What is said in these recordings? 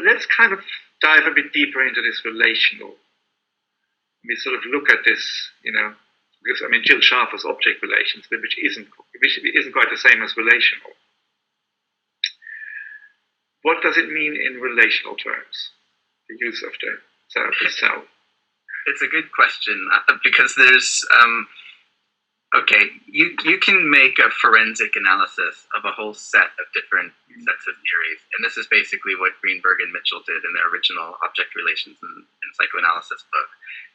let's kind of dive a bit deeper into this relational. We sort of look at this, because I mean, Jill Sharper's object relations, which isn't quite the same as relational. What does it mean in relational terms? The use of the therapist self. It's a good question because there's you can make a forensic analysis of a whole set of different sets of theories, and this is basically what Greenberg and Mitchell did in their original object relations and psychoanalysis book.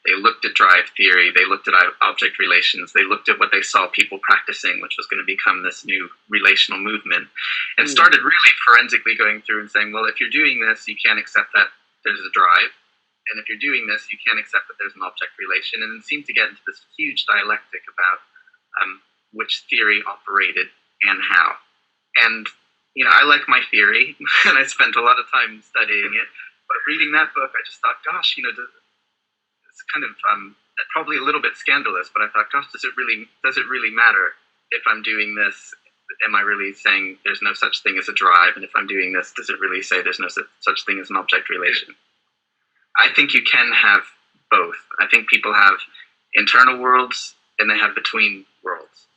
They looked at drive theory, they looked at object relations, they looked at what they saw people practicing, which was going to become this new relational movement, and started really forensically going through and saying, well, if you're doing this, you can't accept that there's a drive, and if you're doing this, you can't accept that there's an object relation, and it seemed to get into this huge dialectic about which theory operated and how. And, I like my theory, and I spent a lot of time studying it, but reading that book, I just thought, gosh, it's kind of probably a little bit scandalous, but I thought, gosh, does it really matter if I'm doing this? Am I really saying there's no such thing as a drive? And if I'm doing this, does it really say there's no such thing as an object relation? I think you can have both. I think people have internal worlds and they have between worlds.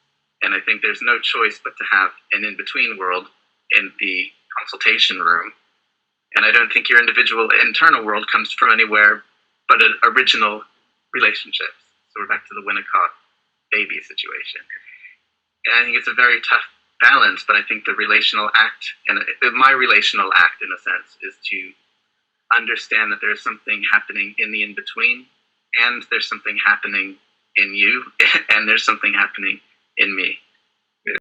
And I think there's no choice but to have an in-between world in the consultation room. And I don't think your individual internal world comes from anywhere but an original relationships. So we're back to the Winnicott baby situation. And I think it's a very tough balance, but I think the relational act, and my relational act in a sense, is to understand that there's something happening in the in-between, and there's something happening in you, and there's something happening in me.